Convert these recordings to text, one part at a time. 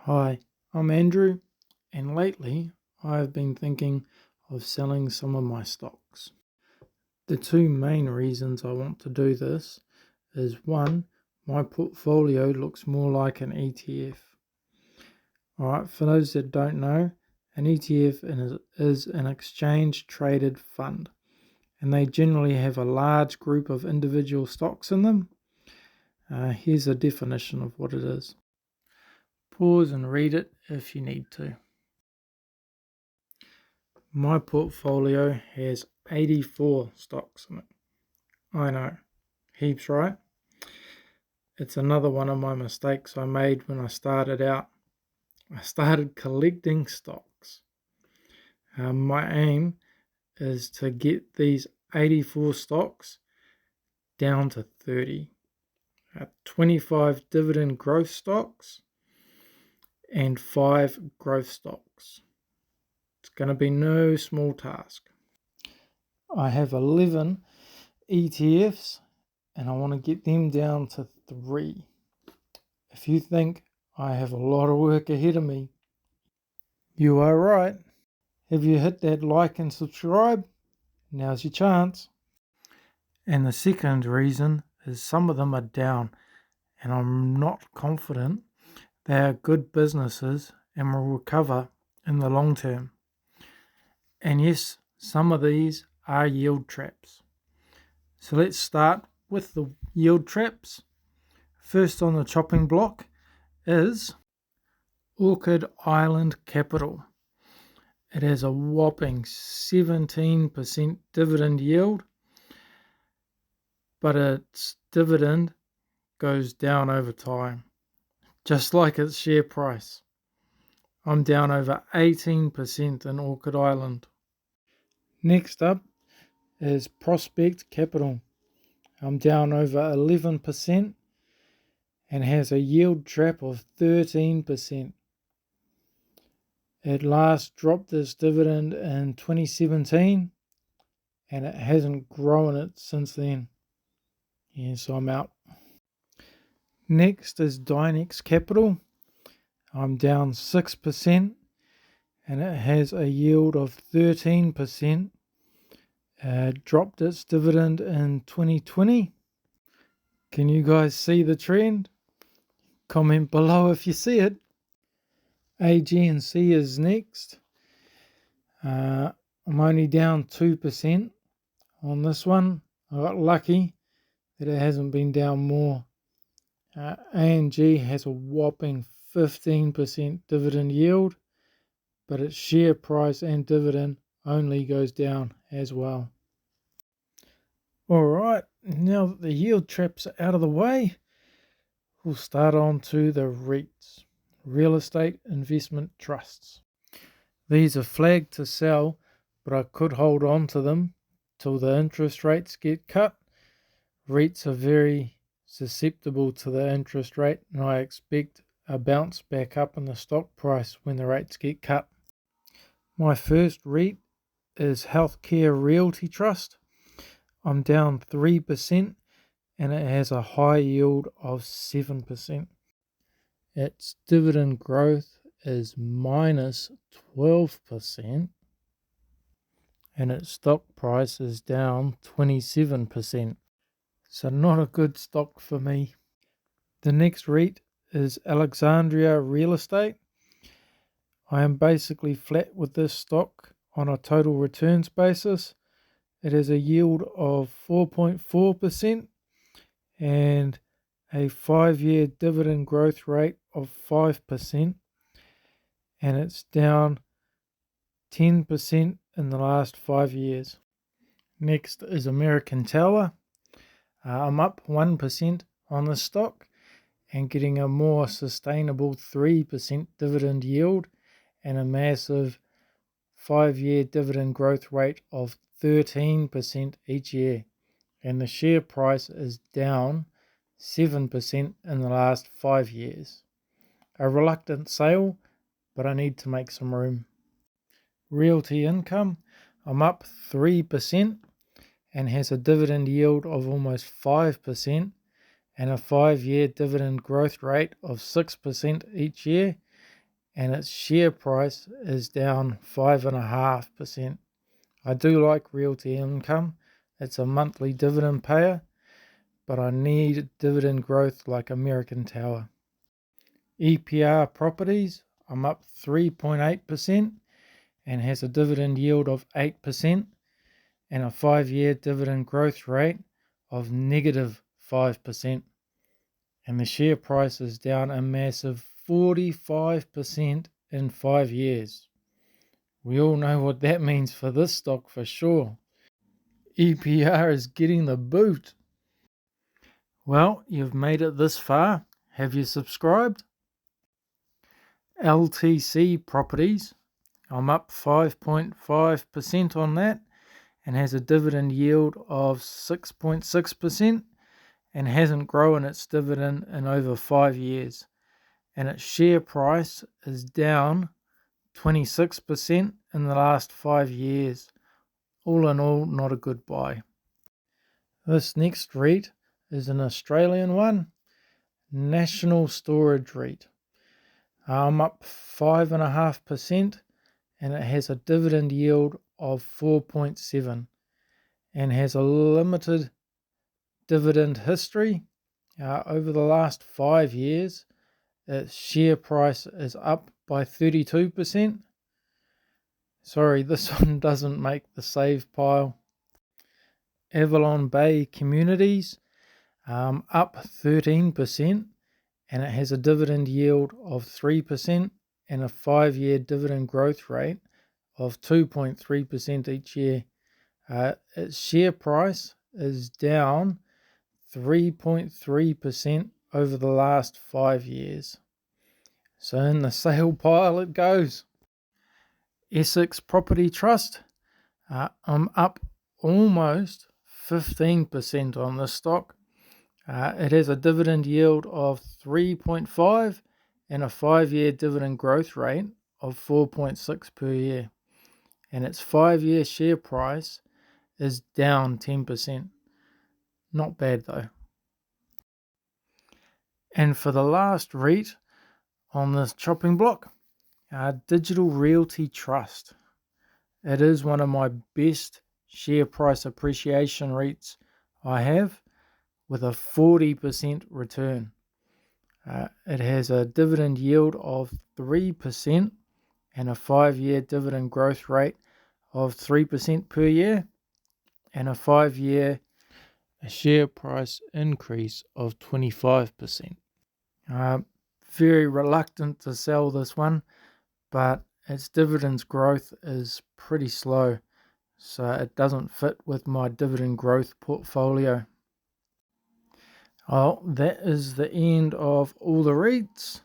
Hi, I'm Andrew, and lately I have been thinking of selling some of my stocks. The two main reasons I want to do this is one, my portfolio looks more like an ETF. Alright, for those that don't know, an ETF is an exchange traded fund, and they generally have a large group of individual stocks in them. Here's a definition of what it is. Pause and read it if you need to. My portfolio has 84 stocks in it. I know, heaps, right? It's another one of my mistakes I made when I started out. I started collecting stocks. My aim is to get these 84 stocks down to 30. 25 dividend growth stocks and 5 growth stocks. It's going to be no small task. I have 11 ETFs and I want to get them down to 3. If you think I have a lot of work ahead of me, you are right. Have you hit that like and subscribe? Now's your chance. And the second reason is some of them are down and I'm not confident they are good businesses and will recover in the long term. And yes, some of these are yield traps. So let's start with the yield traps. First on the chopping block is Orchid Island Capital. It has a whopping 17% dividend yield, but its dividend goes down over time, just like its share price. I'm down over 18% in Orchid Island. Next up is Prospect Capital. I'm down over 11% and has a yield trap of 13%. It last dropped its dividend in 2017 and it hasn't grown it since then. So I'm out. Next is Dynex Capital. I'm down 6% and it has a yield of 13%. Dropped its dividend in 2020. Can you guys see the trend? Comment below if you see it. AG&C is next. I'm only down 2% on this one. I got lucky that it hasn't been down more. A&G has a whopping 15% dividend yield, but its share price and dividend only goes down as well. Alright, now that the yield traps are out of the way, we'll start on to the REITs, Real Estate Investment Trusts. These are flagged to sell, but I could hold on to them till the interest rates get cut. REITs are very susceptible to the interest rate, and I expect a bounce back up in the stock price when the rates get cut. My first REIT is Healthcare Realty Trust. I'm down 3% and it has a high yield of 7%. Its dividend growth is minus 12% and its stock price is down 27%. So not a good stock for me. The next REIT is Alexandria Real Estate. I am basically flat with this stock on a total returns basis. It has a yield of 4.4% and a 5-year dividend growth rate of 5%, and it's down 10% in the last 5 years. Next is American Tower. I'm up 1% on the stock and getting a more sustainable 3% dividend yield and a massive 5-year dividend growth rate of 13% each year, and the share price is down 7% in the last 5 years. A reluctant sale, but I need to make some room. Realty Income, I'm up 3% and has a dividend yield of almost 5% and a 5-year dividend growth rate of 6% each year, and its share price is down 5.5%. I do like Realty Income. It's a monthly dividend payer, but I need dividend growth like American Tower. EPR Properties, I'm up 3.8% and has a dividend yield of 8% and a 5-year dividend growth rate of -5%. And the share price is down a massive 45% in 5 years. We all know what that means for this stock for sure. EPR is getting the boot. Well, you've made it this far. Have you subscribed? LTC Properties, I'm up 5.5% on that and has a dividend yield of 6.6% and hasn't grown its dividend in over 5 years. And its share price is down 26% in the last 5 years. All in all, not a good buy. This next REIT is an Australian one, National Storage REIT. I'm up 5.5% and it has a dividend yield of 4.7 and has a limited dividend history. Over the last 5 years, its share price is up by 32%. Sorry, this one doesn't make the save pile. Avalon Bay Communities, up 13%, and it has a dividend yield of 3% and a 5-year dividend growth rate of 2.3% each year. Its share price is down 3.3% over the last 5 years. So in the sale pile it goes. Essex Property Trust, I'm up almost 15% on this stock. It has a dividend yield of 3.5 and a 5-year dividend growth rate of 4.6 per year. And its 5-year share price is down 10%. Not bad though. And for the last REIT on this chopping block, Digital Realty Trust. It is one of my best share price appreciation REITs I have, with a 40% return. It has a dividend yield of 3% and a 5-year dividend growth rate of 3% per year and a 5-year share price increase of 25%. Very reluctant to sell this one, but its dividends growth is pretty slow, so it doesn't fit with my dividend growth portfolio. Well, that is the end of all the REITs.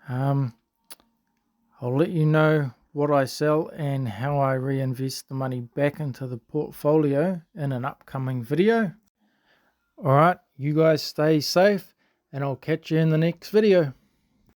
I'll let you know what I sell and how I reinvest the money back into the portfolio in an upcoming video. Alright, you guys stay safe and I'll catch you in the next video.